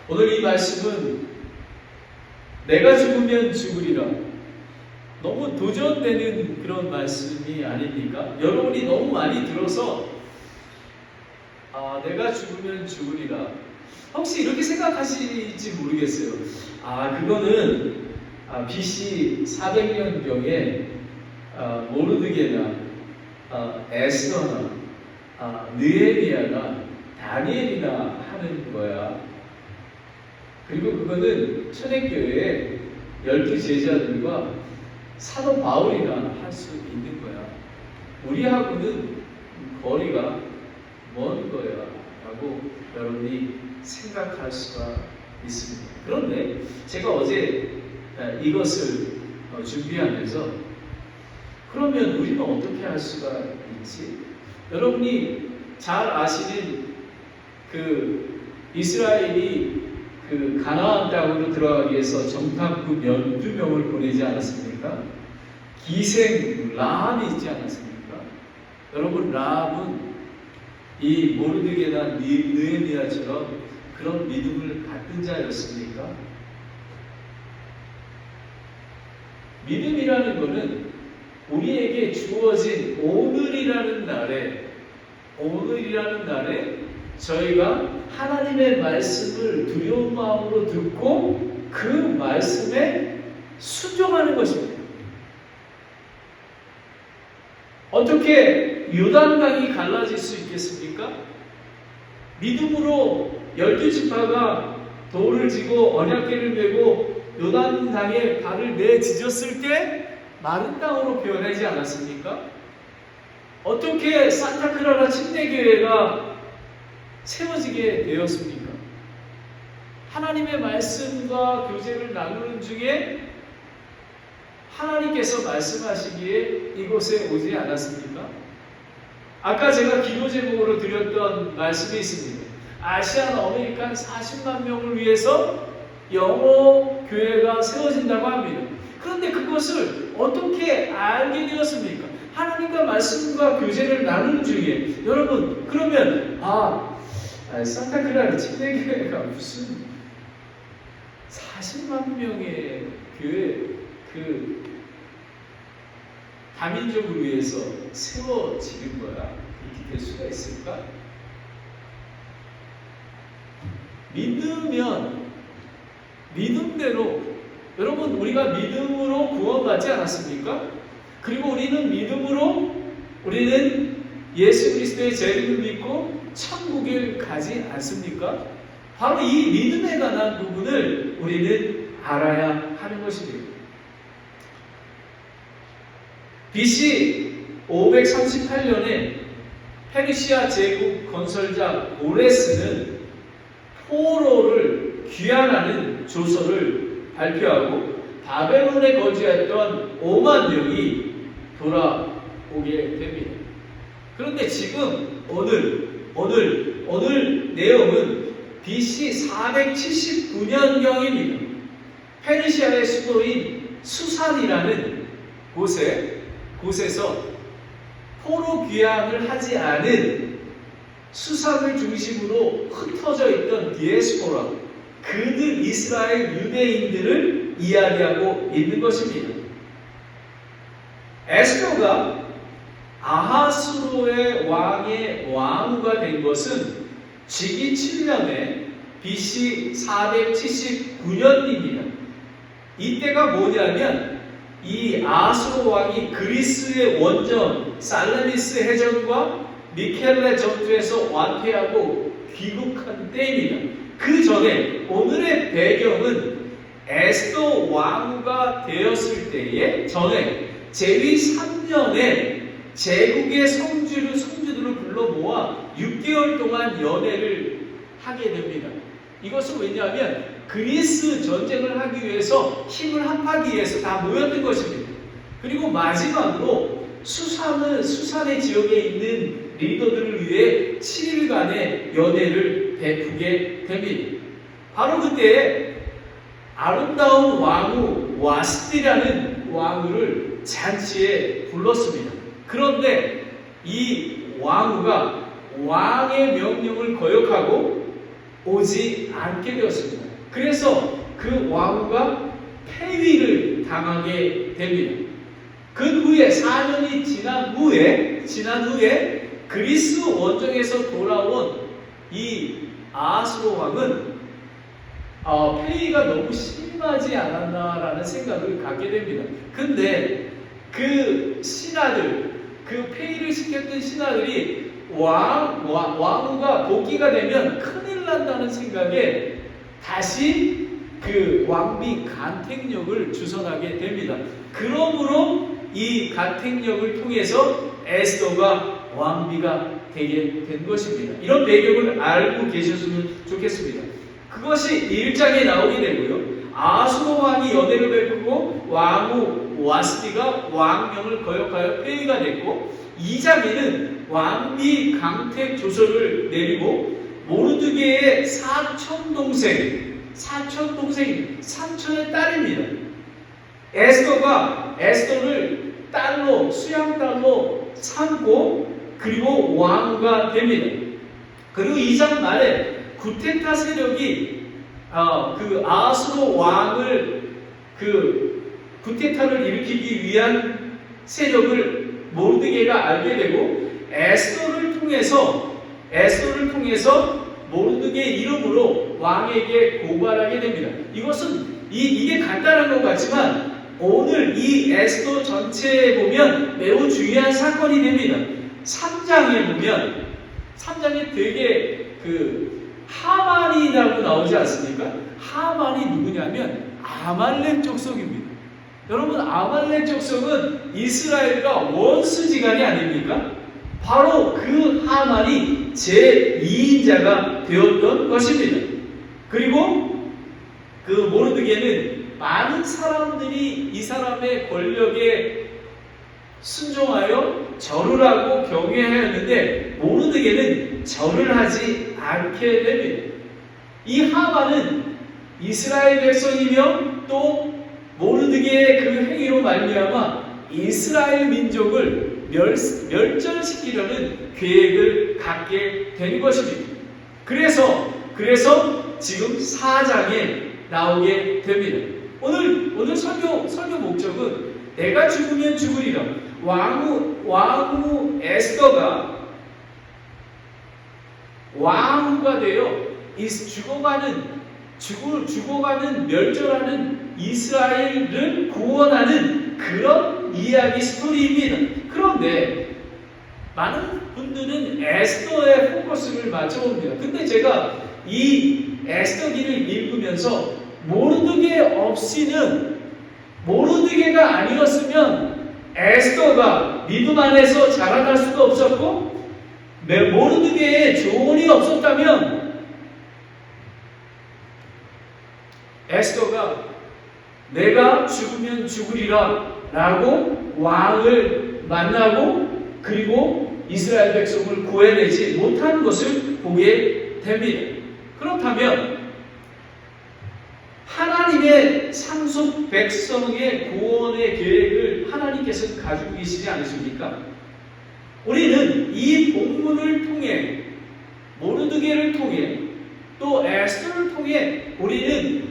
오늘 이 말씀은 내가 죽으면 죽으리라. 너무 도전되는 그런 말씀이 아닙니까? 여러분이 너무 많이 들어서 내가 죽으면 죽으리라. 혹시 이렇게 생각하실지 모르겠어요. 그거는 BC 400년경에 모르드게나 에스더나 느헤미야나 다니엘이나 하는 거야. 그리고 그거는 초대교회의 12제자들과 사도 바울이나 할 수 있는 거야. 우리하고는 거리가 먼 거야 라고 여러분이 생각할 수가 있습니다. 그런데 제가 어제 이것을 준비하면서 그러면 우리는 어떻게 할 수가 있지? 여러분이 잘 아시는 그 이스라엘이 그 가나안 땅으로 들어가기 위해서 정탐꾼 12명을 보내지 않았습니까? 기생 라합이 있지 않았습니까? 여러분, 라합은 이 모르드게나 느헤미야처럼 그런 믿음을 갖는 자였습니까? 믿음이라는 것은 우리에게 주어진 오늘이라는 날에 저희가 하나님의 말씀을 두려운 마음으로 듣고 그 말씀에 순종하는 것입니다. 어떻게 요단강이 갈라질 수 있겠습니까? 믿음으로 12지파가 돌을 지고 언약궤를 메고 요단강에 발을 내딛었을 때 마른 땅으로 변하지 않았습니까? 어떻게 산타크라라 침례교회가 세워지게 되었습니까? 하나님의 말씀과 교제를 나누는 중에 하나님께서 말씀하시기에 이곳에 오지 않았습니까? 아까 제가 기도 제목으로 드렸던 말씀이 있습니다. 아시안 아메리칸 40만 명을 위해서 영어 교회가 세워진다고 합니다. 그런데 그것을 어떻게 알게 되었습니까? 하나님과 말씀과 교제를 나누는 중에 여러분, 그러면 산타크라라 침례교회가 무슨 40만 명의 교회 다민족을 위해서 세워지는 거야. 이렇게 될 수가 있을까? 믿음대로 여러분, 우리가 믿음으로 구원받지 않았습니까? 그리고 우리는 예수 그리스도의 재림을 믿고 천국에 가지 않습니까? 바로 이 믿음에 관한 부분을 우리는 알아야 하는 것입니다. BC 538년에 페르시아 제국 건설자 고레스는 포로를 귀환하는 조서를 발표하고 바벨론에 거주했던 5만 명이 돌아오게 됩니다. 그런데 지금 오늘 내용은 BC 479년경입니다. 페르시아의 수도인 수산이라는 곳에서 포로 귀환을 하지 않은 수산을 중심으로 흩어져 있던 디에스포라, 그들 이스라엘 유대인들을 이야기하고 있는 것입니다. 에스더가 아하수로의 왕의 왕후가 된 것은 직위 7년에 BC 479년입니다. 이때가 뭐냐면 이 아하수로 왕이 그리스의 원정 살라미스 해전과 미켈레 전투에서 완패하고 귀국한 때입니다. 그 전에 오늘의 배경은 에스더 왕후가 되었을 때에 전에 제위 3년에 제국의 성주들을 불러 모아 6개월 동안 연애를 하게 됩니다. 이것은 왜냐하면 그리스 전쟁을 하기 위해서 힘을 합하기 위해서 다 모였던 것입니다. 그리고 마지막으로 수산의 지역에 있는 리더들을 위해 7일간의 연애를 베푸게 됩니다. 바로 그때 아름다운 왕후 와스티라는 왕후를 잔치에 불렀습니다. 그런데 이 왕후가 왕의 명령을 거역하고 오지 않게 되었습니다. 그래서 그 왕후가 폐위를 당하게 됩니다. 그 후에 4년이 지난 후에 그리스 원정에서 돌아온 이 아하스로 왕은 폐위가 너무 심하지 않았나라는 생각을 갖게 됩니다. 근데 그 신하들, 그 폐위를 시켰던 신하들이 왕후가 복귀가 되면 큰일 난다는 생각에 다시 그 왕비 간택력을 주선하게 됩니다. 그러므로 이 간택력을 통해서 에스더가 왕비가 되게 된 것입니다. 이런 배경을 알고 계셨으면 좋겠습니다. 그것이 1장에 나오게 되고요. 아수로 왕이 연회를 베푸고 왕후 와스티가 왕명을 거역하여 폐위가 됐고, 2장에는 왕비 강택 조서를 내리고 모르드게의 사촌의 딸입니다. 에스더를 수양딸로 삼고 그리고 왕후가 됩니다. 그리고 2장 말에 구테타 세력이 그 아수로 왕을 구테타를 일으키기 위한 세력을 모르드게가 알게 되고 에스더를 통해서 모르드게 이름으로 왕에게 고발하게 됩니다. 이게 간단한 것 같지만 오늘 이 에스더 전체에 보면 매우 중요한 사건이 됩니다. 3장에 되게 하만이라고 나오지 않습니까? 하만이 누구냐면 아말렉 족속입니다. 여러분, 아말렉 족속은 이스라엘과 원수지간이 아닙니까? 바로 그 하만이 제2인자가 되었던 것입니다. 그리고 그 모르드게는 많은 사람들이 이 사람의 권력에 순종하여 절을 하고 경외하였는데 모르드게는 절을 하지 않게 됩니다. 이 하만은 이스라엘 백성이며 또 모르드게의 그 행위로 말미암아 이스라엘 민족을 멸절시키려는 계획을 갖게 된 것입니다. 그래서 지금 4장에 나오게 됩니다. 오늘 설교 목적은 내가 죽으면 죽으리라. 왕후 에스더가 왕후가 되어 죽어가는 멸절하는 이스라엘을 구원하는 그런 이야기 스토리입니다. 그런데 많은 분들은 에스더에 포커스를 맞춰봅니다. 근데 제가 이 에스더기를 읽으면서 모르드게가 아니었으면 에스더가 믿음 안에서 자라날 수도 없었고 모르드게의 조언이 없었다면 에스더가 내가 죽으면 죽으리라 라고 왕을 만나고 그리고 이스라엘 백성을 구해내지 못하는 것을 보게 됩니다. 그렇다면 하나님의 상속 백성의 구원의 계획을 하나님께서 가지고 계시지 않으십니까? 우리는 이 본문을 통해 모르드게를 통해 또 에스더를 통해 우리는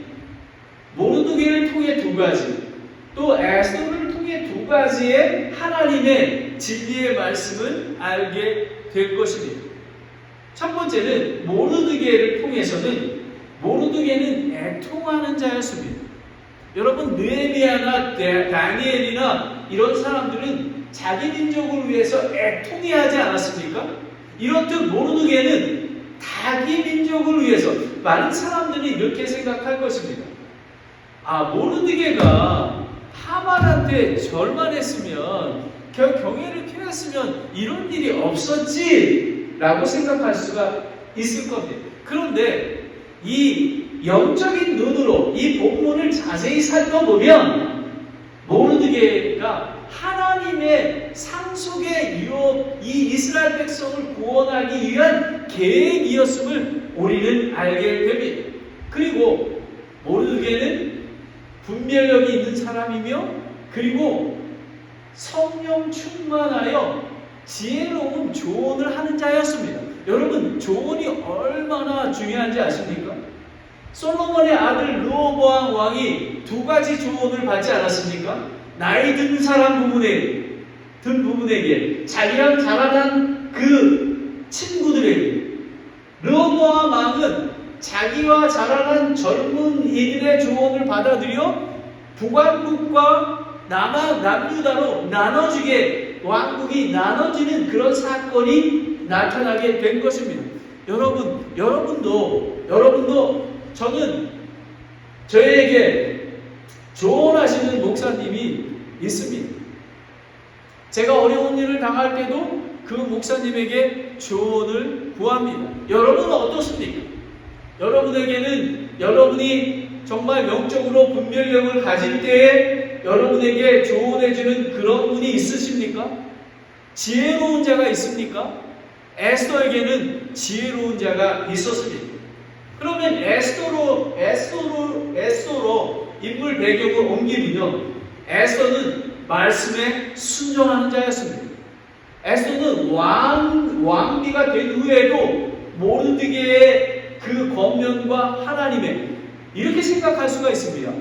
모르드게를 통해 두 가지 또 에스더를 통해 두 가지의 하나님의 진리의 말씀을 알게 될 것입니다. 첫 번째는 모르드게를 통해서는 모르드게는 애통하는 자였습니다. 여러분, 느헤미야나 다니엘이나 이런 사람들은 자기 민족을 위해서 애통해하지 않았습니까? 이렇듯 모르드게는 자기 민족을 위해서 많은 사람들이 이렇게 생각할 것입니다. 모르드게가 하만한테 절만 했으면 경애를 표했으면 이런 일이 없었지 라고 생각할 수가 있을 겁니다. 그런데 이 영적인 눈으로 이 본문을 자세히 살펴보면 모르드게가 하나님의 상속의 유업, 이 이스라엘 백성을 구원하기 위한 계획이었음을 우리는 알게 됩니다. 그리고 모르드게는 분별력이 있는 사람이며 그리고 성령 충만하여 지혜로운 조언을 하는 자였습니다. 여러분, 조언이 얼마나 중요한지 아십니까? 솔로몬의 아들 르호보암 왕이 두 가지 조언을 받지 않았습니까? 나이 든 사람 부분에게, 자기랑 자라난 그 친구들에게. 르호보암 왕은 자기와 자라난 젊은 이들의 조언을 받아들여 북왕국과 남유다로 나눠지게, 왕국이 나눠지는 그런 사건이 나타나게 된 것입니다. 여러분도 저에게 조언하시는 목사님이 있습니다. 제가 어려운 일을 당할 때도 그 목사님에게 조언을 구합니다. 여러분은 어떻습니까? 여러분에게는 여러분이 정말 영적으로 분별력을 가질 때에 여러분에게 조언해주는 그런 분이 있으십니까? 지혜로운 자가 있습니까? 에스더에게는 지혜로운 자가 있었습니다. 그러면 에스더로 인물 배경을 옮기면 에스더는 말씀에 순종하는 자였습니다. 에스더는 왕비가 된 후에도 모르드게의 그 권면과 하나님의, 이렇게 생각할 수가 있습니다.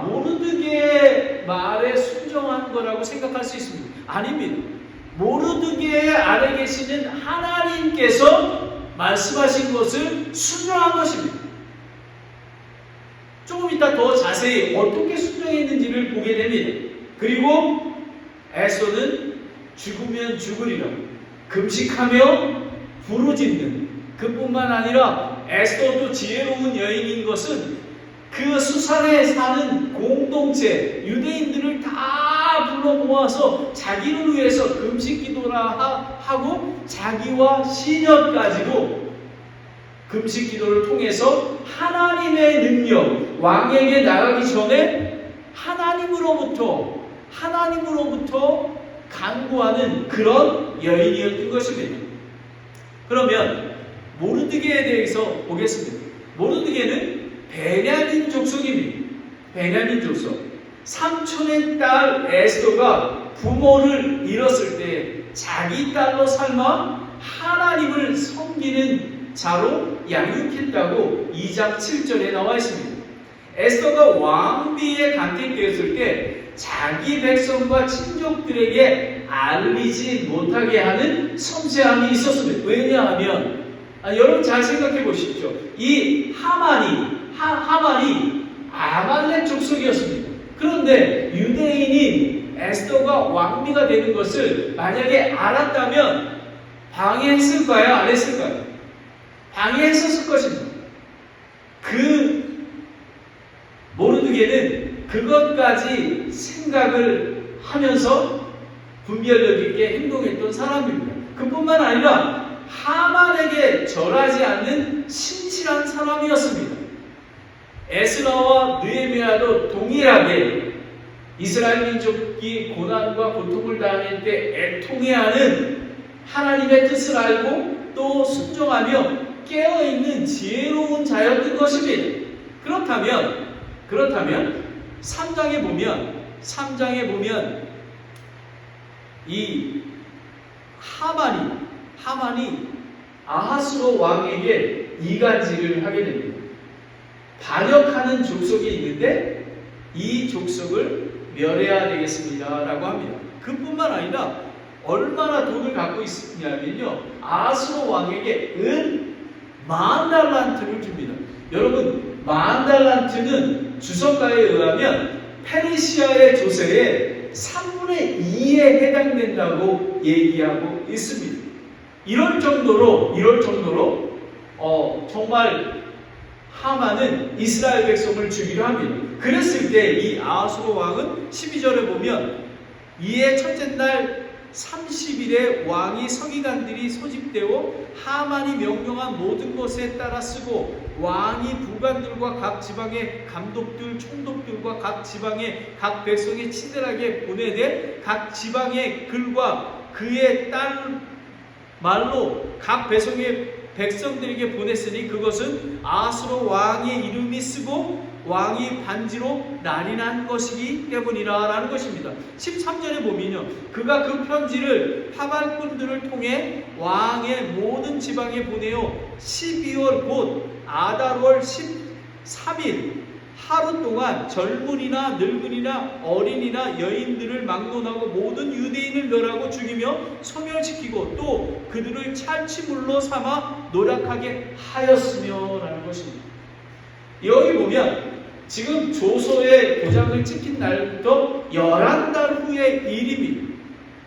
모르드게의 말에 순종한 거라고 생각할 수 있습니다. 아닙니다. 모르드게 아래 계시는 하나님께서 말씀하신 것을 순종한 것입니다. 조금 이따 더 자세히 어떻게 순종했는지를 보게 됩니다. 그리고 에스더는 죽으면 죽으리라 금식하며 부르짖는, 그뿐만 아니라 에스더도 지혜로운 여인인 것은 그 수산에 사는 공동체 유대인들을 다 불러 모아서 자기를 위해서 금식 기도라 하고 자기와 시녀까지도 금식 기도를 통해서 하나님의 능력, 왕에게 나가기 전에 하나님으로부터 간구하는 그런 여인이었던 것입니다. 그러면 모르드게에 대해서 보겠습니다. 모르드게는 베냐민 족속입니다. 베냐민 족속. 삼촌의 딸 에스더가 부모를 잃었을 때 자기 딸로 삶아 하나님을 섬기는 자로 양육했다고 2장 7절에 나와 있습니다. 에스더가 왕비에 간택되었을 때 자기 백성과 친족들에게 알리지 못하게 하는 섬세함이 있었습니다. 왜냐하면 여러분 잘 생각해 보십시오. 이 하만이 아말렉 족속이었습니다. 그런데 유대인인 에스더가 왕비가 되는 것을 만약에 알았다면 방해했을까요? 안 했을까요? 방해했었을 것입니다. 그 모르드게는 그것까지 생각을 하면서 분별력 있게 행동했던 사람입니다. 그뿐만 아니라 하만에게 절하지 않는 신실한 사람이었습니다. 에스라와 느헤미야도 동일하게 이스라엘 민족이 고난과 고통을 당할 때 애통해하는 하나님의 뜻을 알고 또 순종하며 깨어있는 지혜로운 자였던 것입니다. 그렇다면 3장에 보면 이 하만이 아하스로 왕에게 이간질을 하게 됩니다. 반역하는 족속이 있는데 이 족속을 멸해야 되겠습니다 라고 합니다. 그뿐만 아니라 얼마나 돈을 갖고 있냐면요, 아하스로 왕에게 은 10,000달란트를 줍니다. 여러분, 10,000달란트는 주석가에 의하면 페르시아의 조세의 3분의 2에 해당된다고 얘기하고 있습니다. 이럴 정도로 정말 하만은 이스라엘 백성을 죽이려 합니다. 그랬을 때 이 아하스로 왕은 12절에 보면 이에 첫째 날 30일에 왕이 서기관들이 소집되어 하만이 명령한 모든 것에 따라 쓰고 왕이 부관들과 각 지방의 감독들, 총독들과 각 지방의 각 백성의 친절하게 보내되 각 지방의 글과 그의 딸 말로 각 백성의 백성들에게 보냈으니 그것은 아수르 왕의 이름이 쓰고 왕이 반지로 날인한 것이기 때문이라 라는 것입니다. 13절에 보면요, 그가 그 편지를 하발꾼들을 통해 왕의 모든 지방에 보내어 12월 곧 아달월 13일 하루 동안 젊은이나 늙은이나 어린이나 여인들을 막론하고 모든 유대인을 멸하고 죽이며 소멸시키고 또 그들을 찰치물로 삼아 노략하게 하였으며 라는 것입니다. 여기 보면 지금 조서의 도장을 찍힌 날부터 11달 후의 일입니다.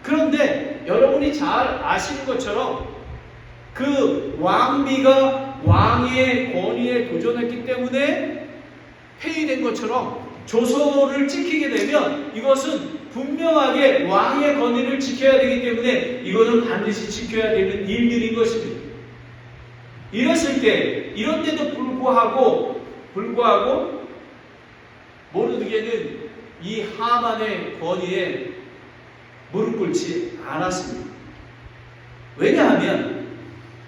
그런데 여러분이 잘 아시는 것처럼 그 왕비가 왕의 권위에 도전했기 때문에 폐위된 것처럼 조서를 찍히게 되면 이것은 분명하게 왕의 권위를 지켜야 되기 때문에 이거는 반드시 지켜야 되는 일들인 것입니다. 이랬을 때, 이런데도 불구하고 모르드게는 이 하만의 권위에 무릎 꿇지 않았습니다. 왜냐하면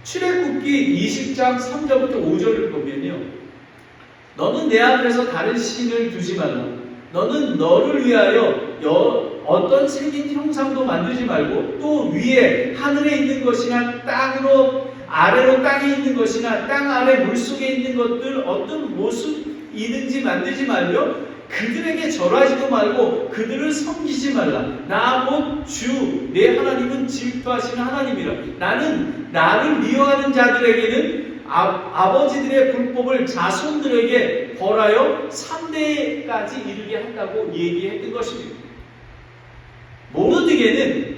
출애굽기 20장 3절부터 5절을 보면요, 너는 내 앞에서 다른 신을 두지 말라. 너는 너를 위하여 어떤 생긴 형상도 만들지 말고 또 위에 하늘에 있는 것이나 땅으로 아래로 땅에 있는 것이나 땅 아래 물속에 있는 것들 어떤 모습이든지 만들지 말며 그들에게 절하지도 말고 그들을 섬기지 말라. 나 곧 주 내 하나님은 질투하시는 하나님이라. 나는 나를 미워하는 자들에게는 아버지들의 불법을 자손들에게 벌하여 3대까지 이르게 한다고 얘기했던 것입니다. 모르드게는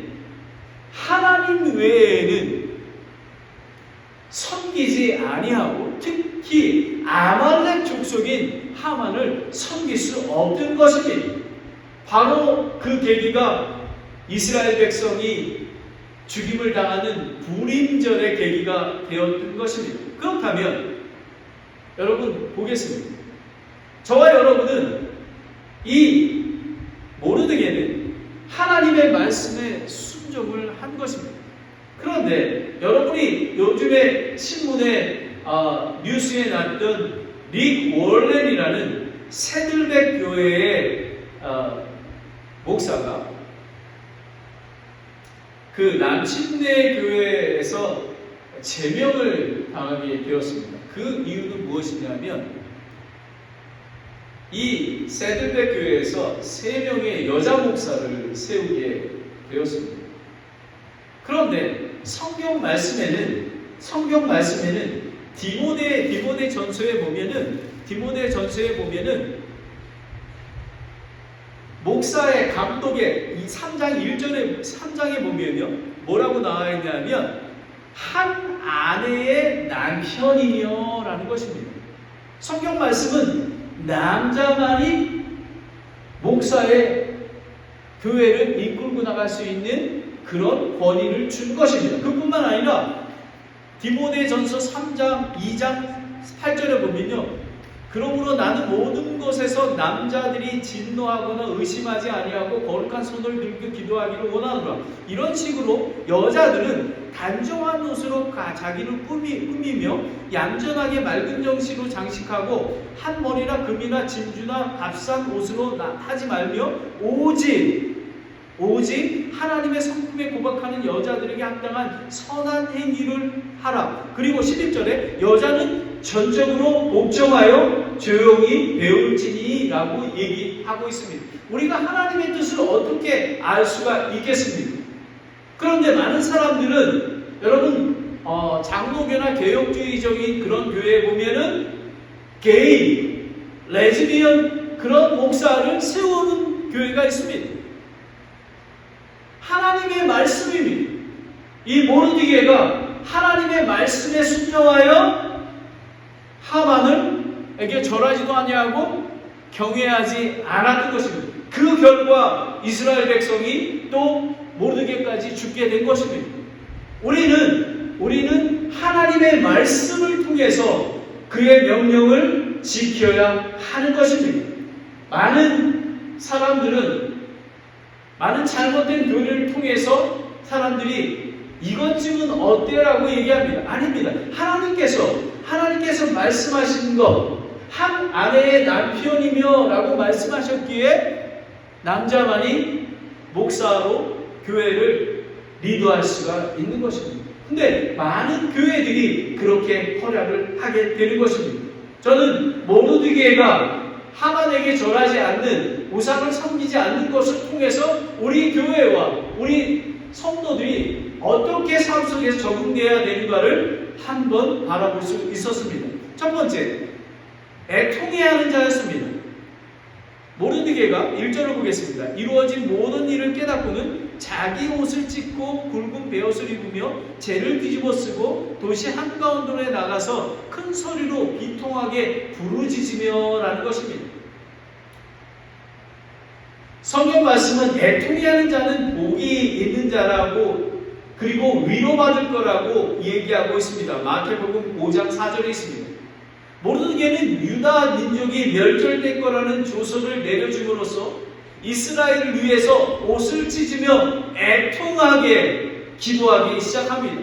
하나님 외에는 섬기지 아니하고 특히 아말렉 족속인 하만을 섬길 수 없던 것입니다. 바로 그 계기가 이스라엘 백성이 죽임을 당하는 불임절의 계기가 되었던 것입니다. 그렇다면 여러분 보겠습니다. 저와 여러분은 이 모르드게는 하나님의 말씀에 순종을 한 것입니다. 그런데 여러분이 요즘에 신문에 뉴스에 났던 릭 월렌이라는 새들백 교회의 목사가 그 남침내 교회에서 제명을 당하게 되었습니다. 그 이유는 무엇이냐면 이 새들백 교회에서 3명의 여자 목사를 세우게 되었습니다. 그런데 성경 말씀에는 디모데 전서에 보면은 목사의 감독의 이 3장에 보면요, 뭐라고 나와 있냐면 한 아내의 남편이며 라는 것입니다. 성경 말씀은 남자만이 목사의 교회를 이끌고 나갈 수 있는 그런 권위를 준 것입니다. 그뿐만 아니라 디모데전서 3장 2장 8절에 보면요, 그러므로 나는 모든 것에서 남자들이 진노하거나 의심하지 아니하고 거룩한 손을 들고 기도하기를 원하노라. 이런 식으로 여자들은 단정한 옷으로 자기를 꾸미며 얌전하게 맑은 정시로 장식하고 한 머리나 금이나 진주나 값싼 옷으로 하지 말며 오직 하나님의 성품에 고백하는 여자들에게 합당한 선한 행위를 하라. 그리고 11절에 여자는 전적으로 복종하여 조용히 배울지니 라고 얘기하고 있습니다. 우리가 하나님의 뜻을 어떻게 알 수가 있겠습니까? 그런데 많은 사람들은 여러분 장로교나 개혁주의적인 그런 교회에 보면은 게이, 레즈비언 그런 목사를 세우는 교회가 있습니다. 하나님의 말씀입니다. 이 모르드게가 하나님의 말씀에 순종하여 하만에게 절하지도 아니하고 경외하지 않았던 것입니다. 그 결과 이스라엘 백성이 또 모르드게까지 죽게 된 것입니다. 우리는 하나님의 말씀을 통해서 그의 명령을 지켜야 하는 것입니다. 많은 사람들은 많은 잘못된 교리를 통해서 사람들이 이것쯤은 어때라고 얘기합니다. 아닙니다. 하나님께서 말씀하신 것, 한 아내의 남편이며 라고 말씀하셨기에 남자만이 목사로 교회를 리드할 수가 있는 것입니다. 근데 많은 교회들이 그렇게 허락을 하게 되는 것입니다. 저는 모르드게가 하만에게 절하지 않는, 우상을 섬기지 않는 것을 통해서 우리 교회와 우리 성도들이 어떻게 삶 속에서 적응되어야 되는가를 한번 바라볼 수 있었습니다. 첫 번째, 애통해하는 자였습니다. 모르드게가 1절을 보겠습니다. 이루어진 모든 일을 깨닫고는 자기 옷을 찢고 굵은 베옷을 입으며 재를 뒤집어 쓰고 도시 한가운데에 나가서 큰 소리로 비통하게 부르짖으며 라는 것입니다. 성경 말씀은 애통해하는 자는 복이 있는 자라고, 그리고 위로받을 거라고 얘기하고 있습니다. 마태복음 5장 4절에 있습니다. 모르드게는 유다 민족이 멸절될 거라는 조서를 내려줌으로써 이스라엘을 위해서 옷을 찢으며 애통하게 기도하기 시작합니다.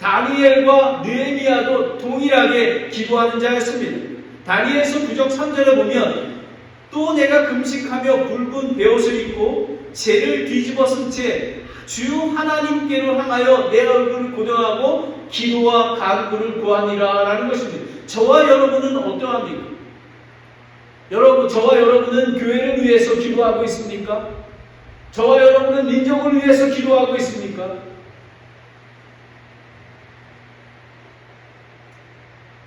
다니엘과 느헤미야도 동일하게 기도하는 자였습니다. 다니엘서 9장 3절에 보면 또 내가 금식하며 굵은 베옷을 입고 재를 뒤집어 쓴 채 주 하나님께로 향하여 내 얼굴을 고정하고 기도와 간구를 구하니라 라는 것입니다. 저와 여러분은 어떠합니까? 저와 여러분은 교회를 위해서 기도하고 있습니까? 저와 여러분은 민족을 위해서 기도하고 있습니까?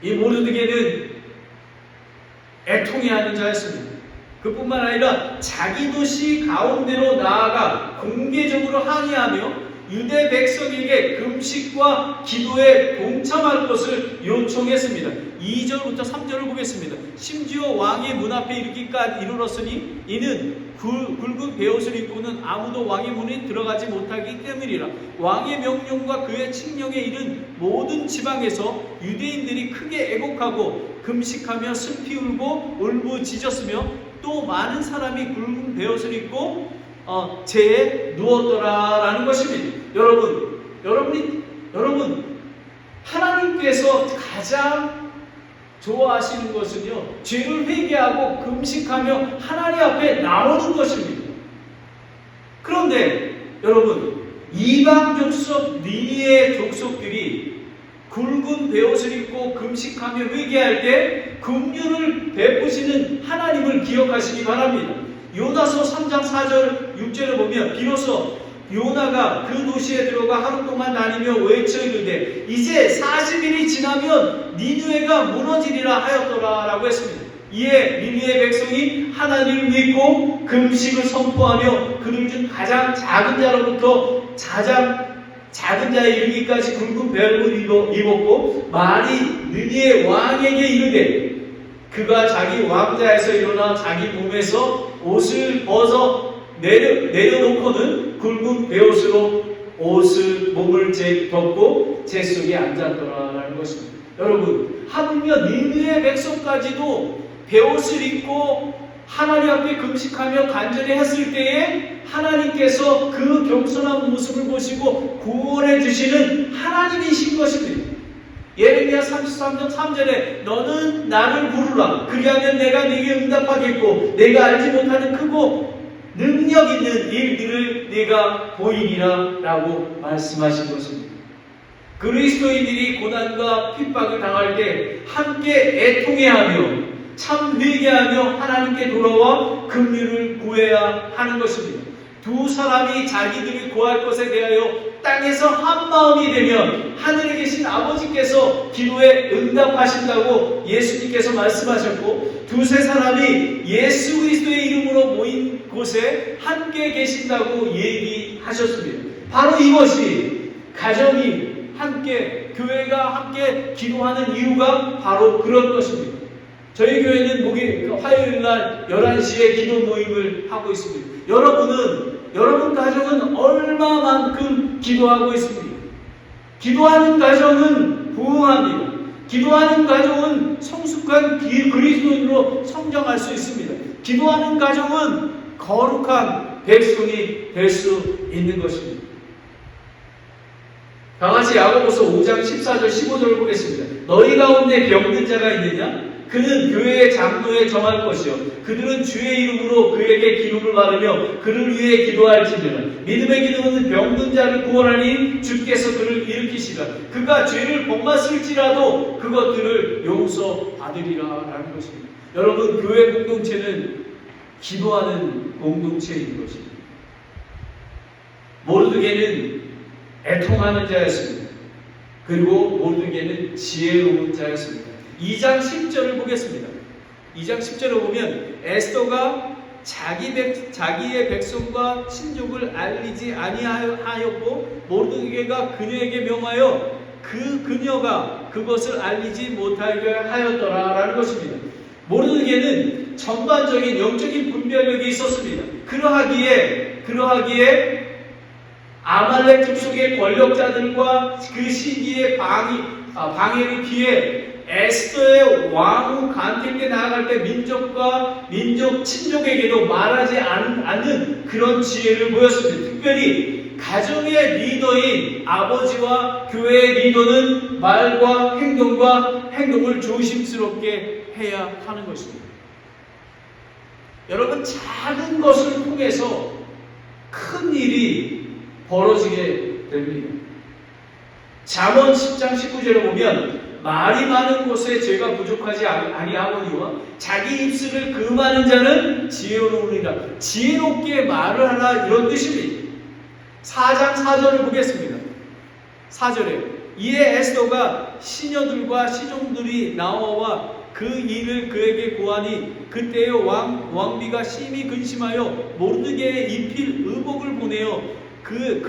이 모르드게는 애통해하는 자였습니다. 그뿐만 아니라 자기 도시 가운데로 나아가 공개적으로 항의하며 유대 백성에게 금식과 기도에 동참할 것을 요청했습니다. 2절부터 3절을 보겠습니다. 심지어 왕의 문 앞에 이르기까지 이르렀으니 이는 굵은 베옷을 입고는 아무도 왕의 문에 들어가지 못하기 때문이라. 왕의 명령과 그의 칙령에 이른 모든 지방에서 유대인들이 크게 애곡하고 금식하며 슬피 울고 울부짖었으며 또 많은 사람이 굵은 베옷을 입고 재에 누웠더라라는 것입니다. 여러분, 하나님께서 가장 좋아하시는 것은요, 죄를 회개하고 금식하며 하나님 앞에 나오는 것입니다. 그런데 여러분, 이방 족속 니니의 족속들이 굵은 베옷을 입고 금식하며 회개할 때 긍휼을 베푸시는 하나님을 기억하시기 바랍니다. 요나서 3장 4절 6절을 보면 비로소 요나가 그 도시에 들어가 하루 동안 다니며 외쳐 이르되 이제 40일이 지나면 니느웨가 무너지리라 하였더라 라고 했습니다. 이에 니느웨 백성이 하나님을 믿고 금식을 선포하며 그들 중 가장 작은 자로부터 작은 자에 이르기까지 굵은 베옷을 입었고 말이 느니의 왕에게 이르되 그가 자기 왕자에서 일어나 자기 몸에서 옷을 벗어 내려놓고는 굵은 베옷으로 몸을 덮고 재 속에 앉았더라라는 것입니다. 여러분, 하물며 니느웨 백성까지도 베옷을 입고 하나님 앞에 금식하며 간절히 했을 때에 하나님께서 그 겸손한 모습을 보시고 구원해 주시는 하나님이신 것입니다. 예레미야 33장 3절에 너는 나를 부르라 그리하면 내가 네게 응답하겠고 내가 알지 못하는 크고 능력 있는 일들을 네가 보이리라 라고 말씀하신 것입니다. 그리스도인들이 고난과 핍박을 당할 때 함께 애통해하며 참 회개하며 하나님께 돌아와 긍휼을 구해야 하는 것입니다. 두 사람이 자기들이 구할 것에 대하여 땅에서 한 마음이 되면 하늘에 계신 아버지께서 기도에 응답하신다고 예수님께서 말씀하셨고 두세 사람이 예수 그리스도의 이름으로 모인 곳에 함께 계신다고 얘기하셨습니다. 바로 이것이 가정이 함께 교회가 함께 기도하는 이유가 바로 그런 것입니다. 저희 교회는 화요일날 11시에 기도 모임을 하고 있습니다. 여러분 가정은 얼마만큼 기도하고 있습니까? 기도하는 가정은 부흥합니다. 기도하는 가정은 성숙한 그리스도인으로 성장할 수 있습니다. 기도하는 가정은 거룩한 백성이 될 수 있는 것입니다. 다 같이 야고보서 5장 14절 15절을 보겠습니다. 너희 가운데 병든 자가 있느냐? 그는 교회의 장로에 정할 것이요 그들은 주의 이름으로 그에게 기름을 바르며 그를 위해 기도할지니라. 믿음의 기도는 병든 자를 구원하니 주께서 그를 일으키시라. 그가 죄를 범했을지라도 그것들을 용서받으리라 라는 것입니다. 여러분, 교회 공동체는 기도하는 공동체인 것입니다. 모르드게는 애통하는 자였습니다. 그리고 모르드게는 지혜로운 자였습니다. 2장 10절을 보겠습니다. 2장 10절을 보면 에스더가 자기의 백성과 친족을 알리지 아니하였고 모르드게가 그녀에게 명하여 그녀가 그것을 알리지 못하게 하였더라 라는 것입니다. 모르드게는 전반적인 영적인 분별력이 있었습니다. 그러하기에 아말렉 족속의 권력자들과 그 시기의 방해를 피해 에스더의 왕후 간택 때 나아갈 때 민족 친족에게도 말하지 않는 그런 지혜를 보였습니다. 특별히 가정의 리더인 아버지와 교회의 리더는 말과 행동을 조심스럽게 해야 하는 것입니다. 여러분, 작은 것을 통해서 큰 일이 벌어지게 됩니다. 잠언 10장 19절에 보면 말이 많은 곳에 죄가 부족하지 아니하거니와 자기 입술을 금하는 자는 지혜로우니라. 지혜롭게 말을 하라, 이런 뜻입니다. 4장 4절을 보겠습니다. 4절에 이에 에스더가 시녀들과 시종들이 나와 그 일을 그에게 고하니 그때의 왕비가 심히 근심하여 모르드게에 입힐 의복을 보내어 그의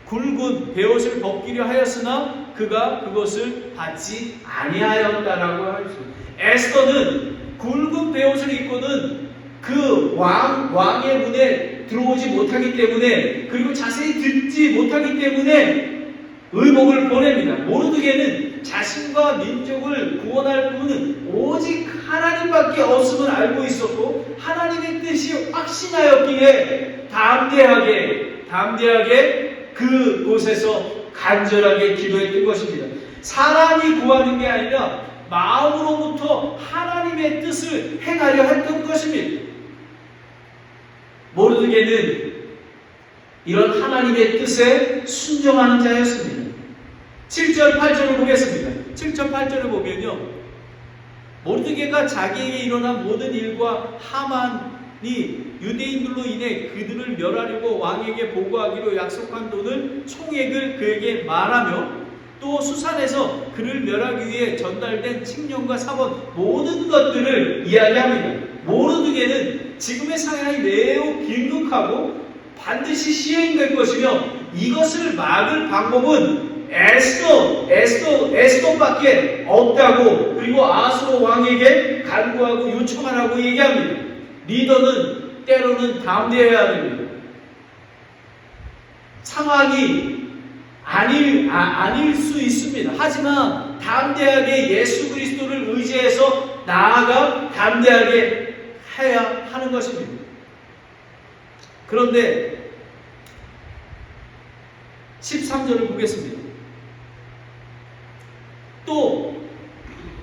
굵은 베옷을 벗기려 하였으나 그가 그것을 받지 아니하였다라고 하였습니다. 에스더는 굵은 베옷을 입고는 그 왕의 문에 들어오지 못하기 때문에, 그리고 자세히 듣지 못하기 때문에 의복을 보냅니다. 모르드게는 자신과 민족을 구원할 분은 오직 하나님밖에 없음을 알고 있었고 하나님의 뜻이 확신하였기에 담대하게 그곳에서 간절하게 기도했던 것입니다. 사람이 구하는 게 아니라 마음으로부터 하나님의 뜻을 행하려 했던 것입니다. 모르드게는 이런 하나님의 뜻에 순종하는 자였습니다. 7절 8절을 보겠습니다. 7절 8절을 보면요, 모르드게가 자기에게 일어난 모든 일과 하만이 유대인들로 인해 그들을 멸하려고 왕에게 보고하기로 약속한 돈을 총액을 그에게 말하며 또 수산에서 그를 멸하기 위해 전달된 칙령과 사본 모든 것들을 이야기합니다. 모르드게는 지금의 상황이 매우 긴급하고 반드시 시행될 것이며 이것을 막을 방법은 에스더밖에 없다고, 그리고 아수르 왕에게 간구하고 요청하라고 얘기합니다. 리더는 때로는 담대해야 됩니다. 상황이 아닐 수 있습니다. 하지만 담대하게 예수 그리스도를 의지해서 나아가 담대하게 해야 하는 것입니다. 그런데 13절을 보겠습니다. 또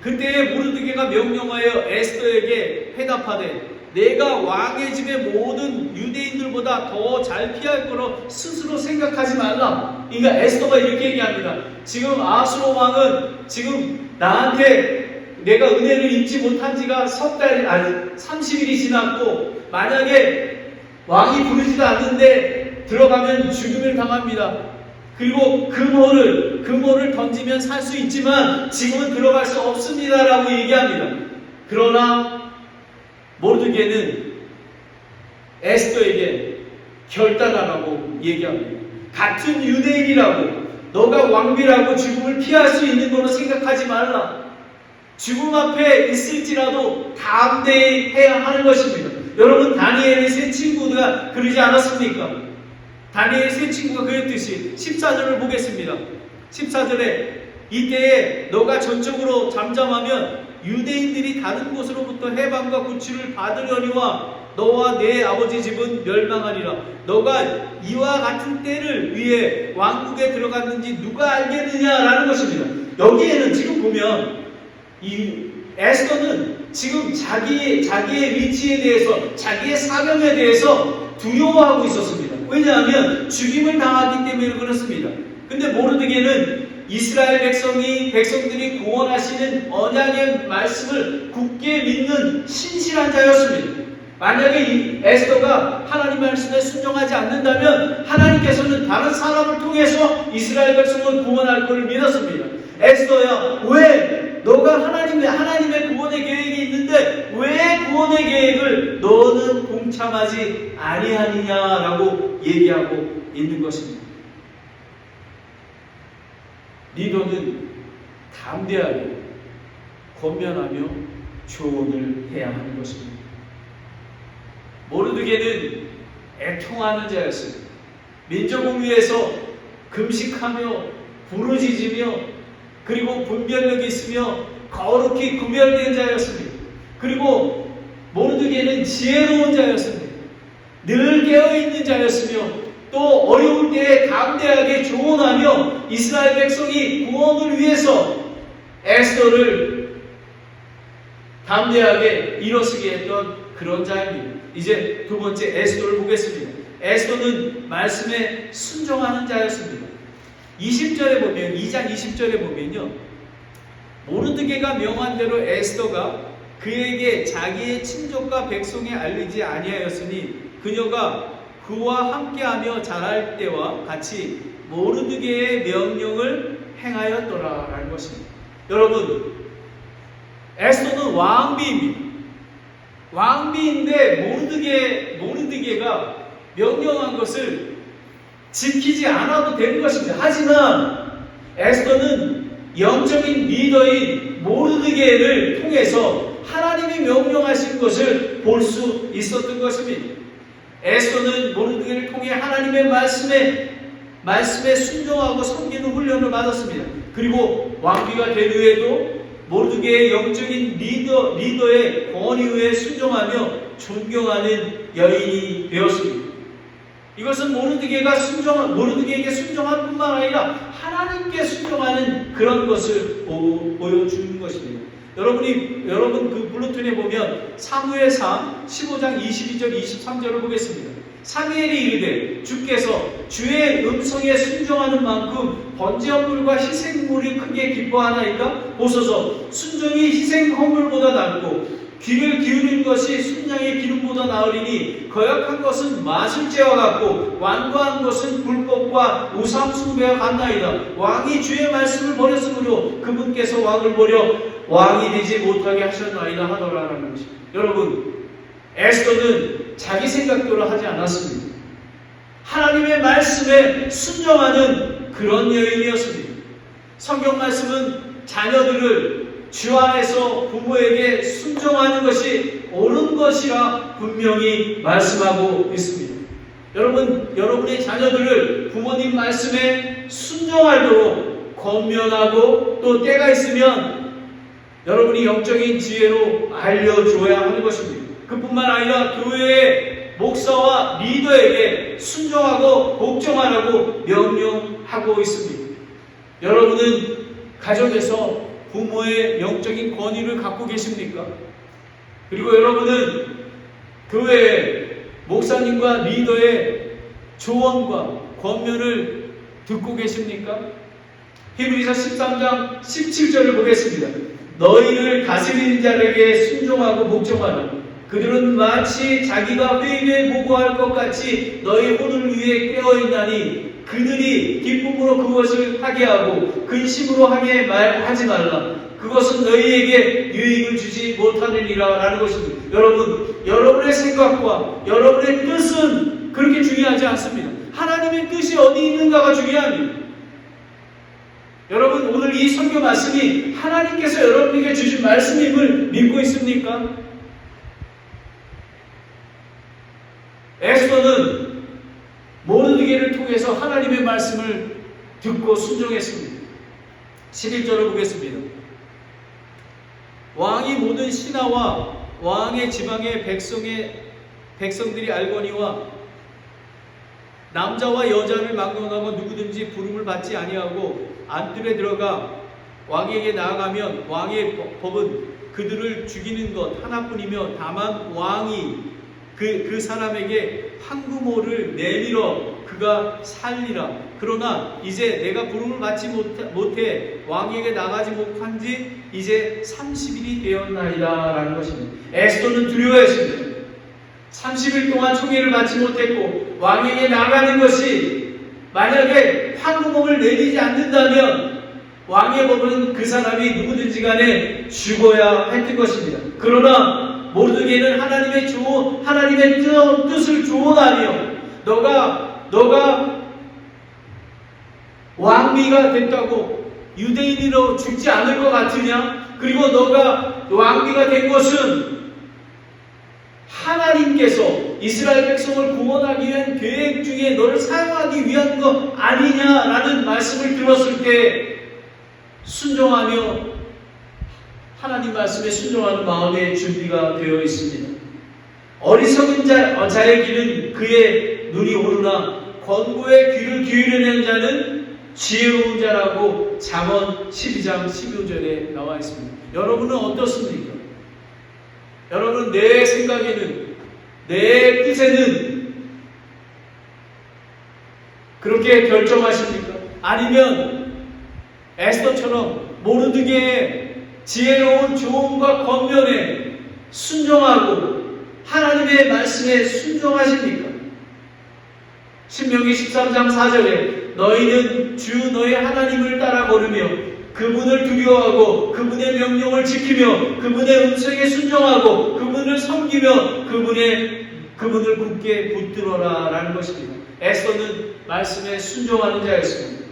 그때에 모르드게가 명령하여 에스더에게 회답하되 내가 왕의 집의 모든 유대인들보다 더 잘 피할 거로 스스로 생각하지 말라. 그러니까 에스더가 이렇게 얘기합니다. 지금 아수르 왕은 지금 나한테 내가 은혜를 입지 못한 지가 30일이 지났고 만약에 왕이 부르지도 않는데 들어가면 죽음을 당합니다. 그리고 금호를 던지면 살 수 있지만 지금은 들어갈 수 없습니다라고 얘기합니다. 그러나 모르드게는 에스더에게 결단하라고 얘기합니다. 같은 유대인이라고 너가 왕비라고 죽음을 피할 수 있는 걸로 생각하지 말라. 죽음 앞에 있을지라도 담대해야 하는 것입니다. 여러분, 다니엘의 세 친구가 그러지 않았습니까? 다니엘의 세 친구가 그랬듯이 14절을 보겠습니다. 14절에 이때에 너가 전적으로 잠잠하면 유대인들이 다른 곳으로부터 해방과 구출을 받으려니와 너와 내 아버지 집은 멸망하리라. 너가 이와 같은 때를 위해 왕국에 들어갔는지 누가 알겠느냐라는 것입니다. 여기에는 지금 보면 이 에스더는 지금 자기의 위치에 대해서, 자기의 사명에 대해서 두려워하고 있었습니다. 왜냐하면 죽임을 당하기 때문에 그렇습니다. 근데 모르드게는 이스라엘 백성들이 구원하시는 언약의 말씀을 굳게 믿는 신실한 자였습니다. 만약에 이 에스더가 하나님 말씀에 순종하지 않는다면 하나님께서는 다른 사람을 통해서 이스라엘 백성을 구원할 것을 믿었습니다. 에스더야, 왜 너가 하나님의 구원의 계획이 있는데 왜 구원의 계획을 너는 동참하지 아니하느냐라고 얘기하고 있는 것입니다. 리더는 담대하게 권면하며 조언을 해야 하는 것입니다. 모르드게는 애통하는 자였습니다. 민족을 위해서 금식하며 부르짖으며 그리고 분별력이 있으며 거룩히 구별된 자였습니다. 그리고 모르드게는 지혜로운 자였습니다. 늘 깨어있는 자였으며 또 어려울 때에 담대하게 조언하며 이스라엘 백성이 구원을 위해서 에스더를 담대하게 일어서게 했던 그런 자입니다. 이제 두 번째 에스더를 보겠습니다. 에스더는 말씀에 순종하는 자였습니다. 20절에 보면, 2장 20절에 보면요, 모르드게가 명한 대로 에스더가 그에게 자기의 친족과 백성에 알리지 아니하였으니 그녀가 그와 함께하며 자랄 때와 같이 모르드게의 명령을 행하였더라라는 것입니다. 여러분, 에스더는 왕비입니다. 왕비인데 모르드게가 명령한 것을 지키지 않아도 되는 것입니다. 하지만 에스더는 영적인 리더인 모르드게를 통해서 하나님이 명령하신 것을 볼 수 있었던 것입니다. 에스더는 모르드게를 통해 하나님의 말씀에 순종하고 섬기는 훈련을 받았습니다. 그리고 왕비가 된 후에도 모르드게의 영적인 리더의 권위에 순종하며 존경하는 여인이 되었습니다. 이것은 모르드게에게 순종할 뿐만 아니라 하나님께 순종하는 그런 것을 보여주는 것입니다. 여러분 그 블루툰에 보면 사무엘상 15장 22절 23절을 보겠습니다. 사무엘이 이르되 주께서 주의 음성에 순종하는 만큼 번제 헌물과 희생물이 크게 기뻐하나이까? 보소서, 순종이 희생 헌물보다 낫고 귀를 기울이는 것이 순양의 기름보다 나으리니 거역한 것은 마술제와 같고 완고한 것은 불법과 우상 숭배와 같나이다. 왕이 주의 말씀을 버렸으므로 그분께서 왕을 버려 왕이 되지 못하게 하셨나이다 하더라라는 것입니다. 여러분, 에스더는 자기 생각대로 하지 않았습니다. 하나님의 말씀에 순종하는 그런 여인이었습니다. 성경 말씀은 자녀들을 주 안에서 부모에게 순종하는 것이 옳은 것이라 분명히 말씀하고 있습니다. 여러분의 자녀들을 부모님 말씀에 순종하도록 권면하고 또 때가 있으면 여러분이 영적인 지혜로 알려줘야 하는 것입니다. 그뿐만 아니라 교회의 목사와 리더에게 순종하고 복종하라고 명령하고 있습니다. 여러분은 가정에서 부모의 영적인 권위를 갖고 계십니까? 그리고 여러분은 교회의 목사님과 리더의 조언과 권면을 듣고 계십니까? 히브리서 13장 17절을 보겠습니다. 너희를 다스리는 자에게 순종하고 복종하라. 그들은 마치 자기가 회의에 보고할 것 같이 너희 혼을 위해 깨어있나니 그들이 기쁨으로 그것을 하게 하고 근심으로 하게 하지 말라. 그것은 너희에게 유익을 주지 못하느니라 라는 것입니다. 여러분의 생각과 여러분의 뜻은 그렇게 중요하지 않습니다. 하나님의 뜻이 어디 있는가가 중요합니다. 여러분, 오늘 이 설교 말씀이 하나님께서 여러분에게 주신 말씀임을 믿고 있습니까? 에스더는 모르드게를 통해서 하나님의 말씀을 듣고 순종했습니다. 11절을 보겠습니다. 왕이 모든 신하와 왕의 지방의 백성의 백성들이 알거니와 남자와 여자를 막론하고 누구든지 부름을 받지 아니하고 안뜰에 들어가 왕에게 나아가면 왕의 법은 그들을 죽이는 것 하나뿐이며 다만 왕이 그 사람에게 황금호를 내밀어 그가 살리라. 그러나 이제 내가 부름을 받지 못해 왕에게 나가지 못한 지 이제 30일이 되었나이다 라는 것입니다. 에스더는 두려워했습니다. 30일 동안 총애를 받지 못했고 왕에게 나가는 것이 만약에 황금호를 내리지 않는다면 왕의 법은 그 사람이 누구든지 간에 죽어야 했던 것입니다. 그러나 모르드게는 하나님의 뜻을 조언하며 너가 왕비가 됐다고 유대인으로 죽지 않을 것 같으냐? 그리고 너가 왕비가 된 것은 하나님께서 이스라엘 백성을 구원하기 위한 계획 중에 너를 사용하기 위한 것 아니냐라는 말씀을 들었을 때 순종하며 하나님 말씀에 순종하는 마음의 준비가 되어 있습니다. 어리석은 자의 길은 그의 눈이 오르나 권고의 귀를 기울이는 자는 지혜로운 자라고 잠언 12장 15절에 나와 있습니다. 여러분은 어떻습니까? 여러분 내 생각에는 내 뜻에는 그렇게 결정하십니까? 아니면 에스더처럼 모르드게의 지혜로운 조언과 권면에 순종하고 하나님의 말씀에 순종하십니까? 신명기 13장 4절에 너희는 주 너희 하나님을 따라 걸으며 그분을 두려워하고 그분의 명령을 지키며 그분의 음성에 순종하고 그분을 섬기며 그분을 굳게 붙들어라 라는 것입니다. 에스더는 말씀에 순종하는 자였습니다.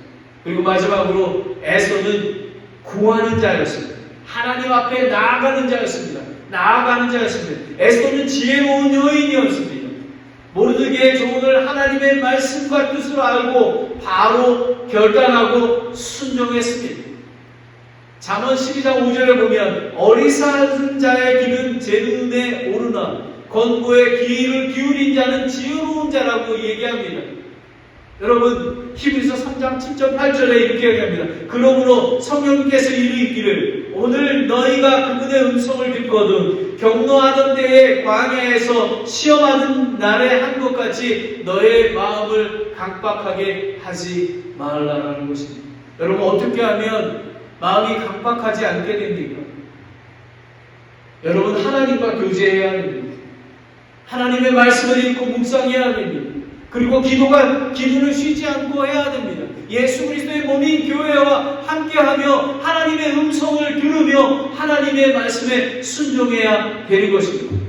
그리고 마지막으로 에스더는 구하는 자였습니다. 하나님 앞에 나아가는 자였습니다. 에스더는 지혜로운 여인이었습니다. 모르드게의 조언을 하나님의 말씀과 뜻으로 알고 바로 결단하고 순종했습니다. 잠언 12장 5절에 보면 어리석은 자의 길은 제 눈에 오르나 권고의 귀를 기울인 자는 지혜로운 자라고 얘기합니다. 여러분 히브리서 3장 7절 8절에 이렇게 얘기합니다. 그러므로 성령께서 이르기를 오늘 너희가 그분의 음성을 듣거든 경노하던 때에 광야에서 시험하는 날에 한 것 같이 너의 마음을 강박하게 하지 말라라는 것입니다. 여러분 어떻게 하면 마음이 강박하지 않게 됩니까? 여러분 하나님과 교제해야 됩니다. 하나님의 말씀을 읽고 묵상해야 됩니다. 그리고 기도를 쉬지 않고 해야 됩니다. 예수 그리스도의 몸인 교회와 함께하며 하나님의 음성을 들으며 하나님의 말씀에 순종해야 되는 것입니다.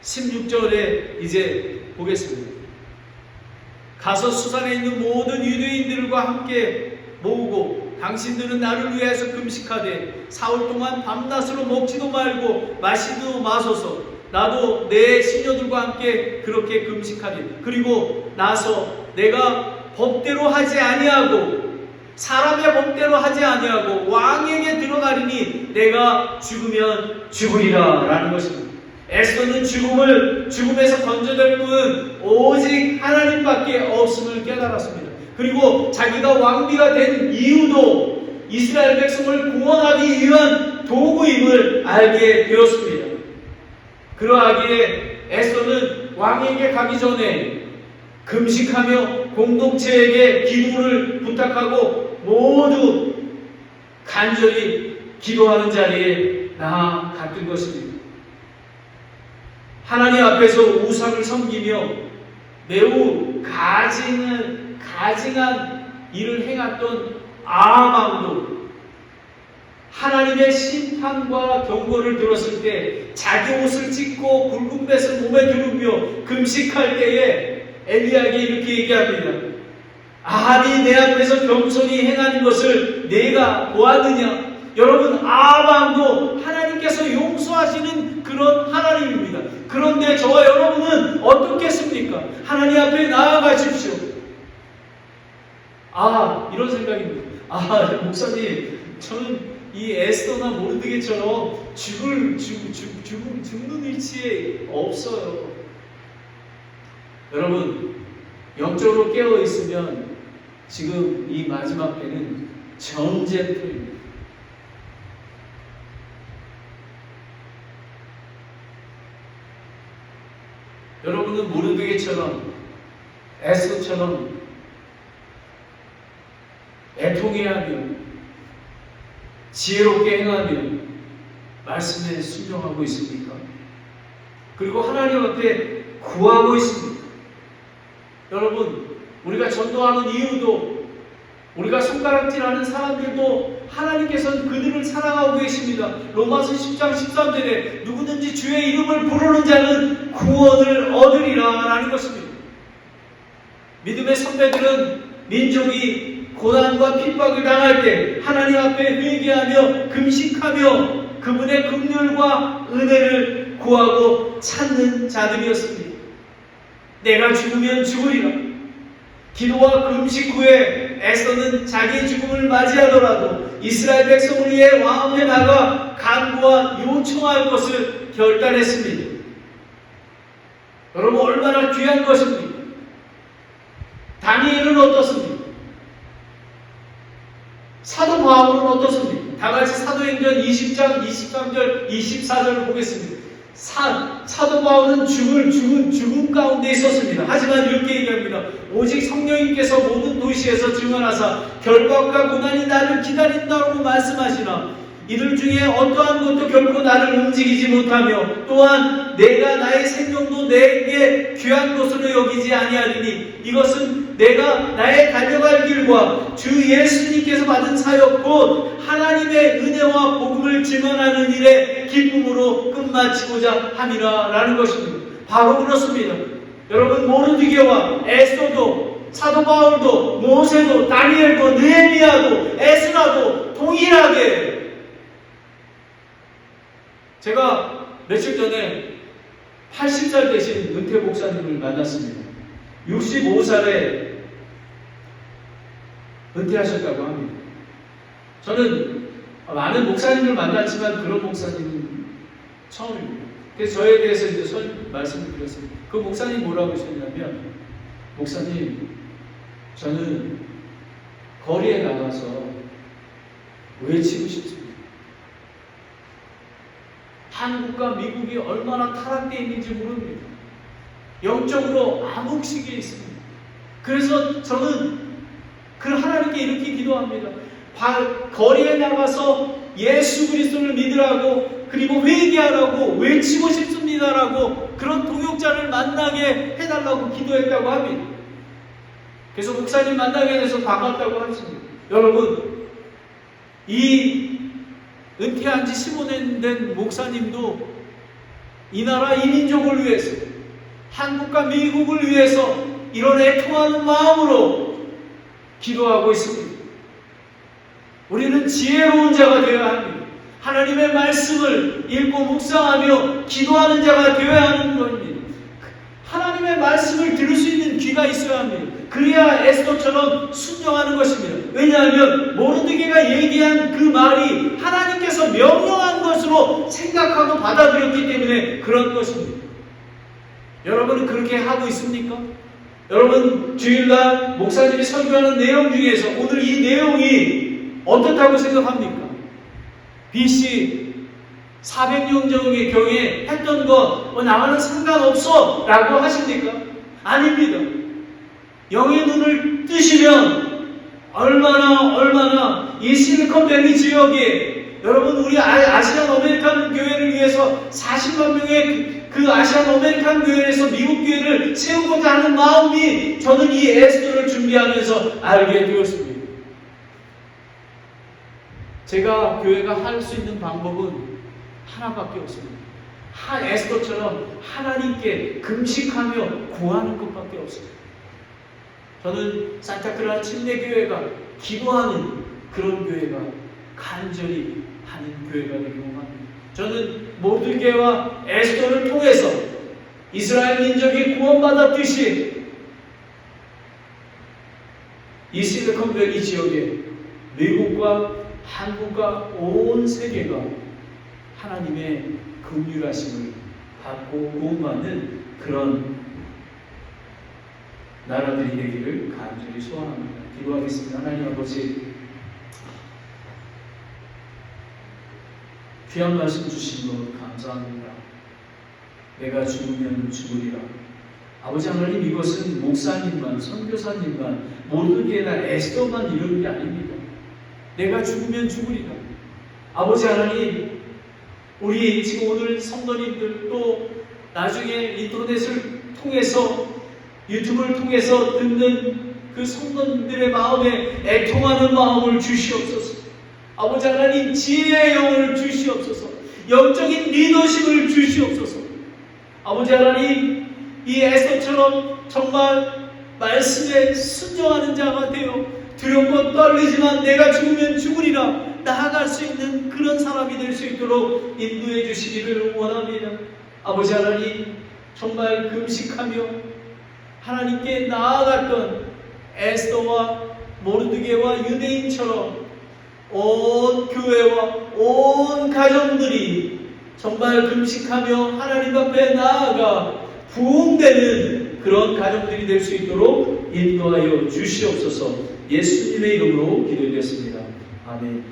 16절에 이제 보겠습니다. 가서 수산에 있는 모든 유대인들과 함께 모으고 당신들은 나를 위해서 금식하되 사흘 동안 밤낮으로 먹지도 말고 마시도 마소서 나도 내 시녀들과 함께 그렇게 금식하리. 그리고 나서 내가 법대로 하지 아니하고 사람의 법대로 하지 아니하고 왕에게 들어가리니 내가 죽으면 죽으리라 라는 것입니다. 에스더는 죽음에서 건져낼 분은 오직 하나님밖에 없음을 깨달았습니다. 그리고 자기가 왕비가 된 이유도 이스라엘 백성을 구원하기 위한 도구임을 알게 되었습니다. 그러하기에 에스더는 왕에게 가기 전에 금식하며 공동체에게 기도를 부탁하고 모두 간절히 기도하는 자리에 나아갔던 것입니다. 하나님 앞에서 우상을 섬기며 매우 가증한 일을 행했던 아함도 하나님의 심판과 경고를 들었을 때 자기 옷을 찢고 굵은 뱃을 몸에 두르며 금식할 때에 엘리야에게 이렇게 얘기합니다. 아합이 내 앞에서 겸손히 행하는 것을 내가 보았느냐? 여러분 아합도 하나님께서 용서하시는 그런 하나님입니다. 그런데 저와 여러분은 어떻겠습니까? 하나님 앞에 나아가십시오. 이런 생각입니다. 목사님 저는 이 에스더나 모르드게처럼 죽는 위치에 없어요. 여러분, 영적으로 깨어 있으면 지금 이 마지막 때는 전쟁터입니다. 여러분은 모르드게처럼 에스더처럼 애통해 하며 지혜롭게 행하며 말씀에 순종하고 있습니까? 그리고 하나님 앞에 구하고 있습니까? 여러분, 우리가 전도하는 이유도, 우리가 손가락질하는 사람들도 하나님께서는 그들을 사랑하고 계십니다. 로마서 10장 13절에 누구든지 주의 이름을 부르는 자는 구원을 얻으리라 라는 것입니다. 믿음의 선배들은 민족이 고난과 핍박을 당할 때 하나님 앞에 회개하며 금식하며 그분의 긍휼과 은혜를 구하고 찾는 자들이었습니다. 내가 죽으면 죽으리라. 기도와 금식 후에 에스더는 자기의 죽음을 맞이하더라도 이스라엘 백성을 위해 왕 앞에 나가 간구와 요청할 것을 결단했습니다. 여러분, 얼마나 귀한 것입니까? 다니엘은 어떻습니까? 사도 바울은 어떻습니까? 다같이 사도행전 20장 23절 24절을 보겠습니다. 사도 바울은 죽음 가운데 있었습니다. 하지만 이렇게 얘기합니다. 오직 성령님께서 모든 도시에서 증언하사 결박과 고난이 나를 기다린다고 말씀하시나 이들 중에 어떠한 것도 결코 나를 움직이지 못하며 또한 내가 나의 생명도 내게 귀한 것으로 여기지 아니하리니 이것은 내가 나의 달려갈 길과 주 예수님께서 받은 사역 곧 하나님의 은혜와 복음을 증언하는 일에 기쁨으로 끝마치고자 함이라 라는 것입니다. 바로 그렇습니다. 여러분, 모르드게와 에스더도 사도 바울도 모세도 다니엘도 느헤미야도 에스라도 동일하게, 제가 며칠 전에 80살 되신 은퇴 목사님을 만났습니다. 65살에 은퇴하셨다고 합니다. 저는 많은 목사님을 만났지만 그런 목사님은 처음입니다. 그래서 저에 대해서 이제 말씀을 드렸습니다. 그 목사님 뭐라고 하셨냐면, 목사님, 저는 거리에 나가서 외치고 싶습니다. 한국과 미국이 얼마나 타락되어 있는지 모릅니다. 영적으로 암흑시기에 있습니다. 그래서 저는 그 하나님께 이렇게 기도합니다. 거리에 나가서 예수 그리스도를 믿으라고, 그리고 회개하라고 외치고 싶습니다라고 그런 동역자를 만나게 해달라고 기도했다고 합니다. 그래서 목사님 만나게 돼서 반갑다고 하십니다. 여러분, 이 은퇴한 지 15년 된 목사님도 이 나라 이 민족을 위해서, 한국과 미국을 위해서 이런 애통하는 마음으로 기도하고 있습니다. 우리는 지혜로운 자가 되어야 합니다. 하나님의 말씀을 읽고 묵상하며 기도하는 자가 되어야 하는 겁니다. 하나님의 말씀을 들을 수 있는 귀가 있어야 합니다. 그래야 에스더처럼 순종하는 것입니다. 왜냐하면 모르드게가 얘기한 그 말이 하나님께서 명령한 것으로 생각하고 받아들였기 때문에 그런 것입니다. 여러분은 그렇게 하고 있습니까? 여러분, 주일날 목사님이 설교하는 내용 중에서 오늘 이 내용이 어떻다고 생각합니까? BC 400년 전의 경에 했던 거 나와는 상관없어 라고 하십니까? 아닙니다. 영의 눈을 뜨시면 얼마나 이 실리콘밸리 지역에, 여러분, 우리 아시안 아메리칸 교회를 위해서 40만 명의 그 아시안 아메리칸 교회에서 미국 교회를 세우고자 하는 마음이 저는 이 에스더를 준비하면서 알게 되었습니다. 제가 교회가 할 수 있는 방법은 하나밖에 없습니다. 에스더처럼 하나님께 금식하며 구하는 것밖에 없습니다. 저는 산타크라라 침례교회가 기도하는 그런 교회가, 간절히 하는 교회가 되기를 원합니다. 저는 모르드게와 에스더를 통해서 이스라엘 민족이 구원받았듯이 이 실리콘밸리 지역에 미국과 한국과 온 세계가 하나님의 긍휼하심을 받고 구원받는 그런 나라들이 되기를 간절히 소원합니다. 기도하겠습니다. 하나님 아버지, 귀한 말씀 주신 것 감사합니다. 내가 죽으면 죽으리라. 아버지 하나님, 이것은 목사님만, 선교사님만, 모르게나 에스더만 이런 게 아닙니다. 내가 죽으면 죽으리라. 아버지 하나님, 우리 지금 오늘 성도님들, 또 나중에 인터넷을 통해서, 유튜브를 통해서 듣는 그 성도님들의 마음에 애통하는 마음을 주시옵소서. 아버지 하나님, 지혜의 영을 주시옵소서. 영적인 리더십을 주시옵소서. 아버지 하나님, 이 에스더처럼 정말 말씀에 순종하는 자가 되어 두렵고 떨리지만 내가 죽으면 죽으리라 나아갈 수 있는 그런 사람이 될 수 있도록 인도해 주시기를 원합니다. 아버지 하나님, 정말 금식하며 하나님께 나아갔던 에스더와 모르드게와 유대인처럼 온 교회와 온 가정들이 정말 금식하며 하나님 앞에 나아가 부흥되는 그런 가정들이 될 수 있도록 인도하여 주시옵소서. 예수님의 이름으로 기도드렸습니다. 아멘.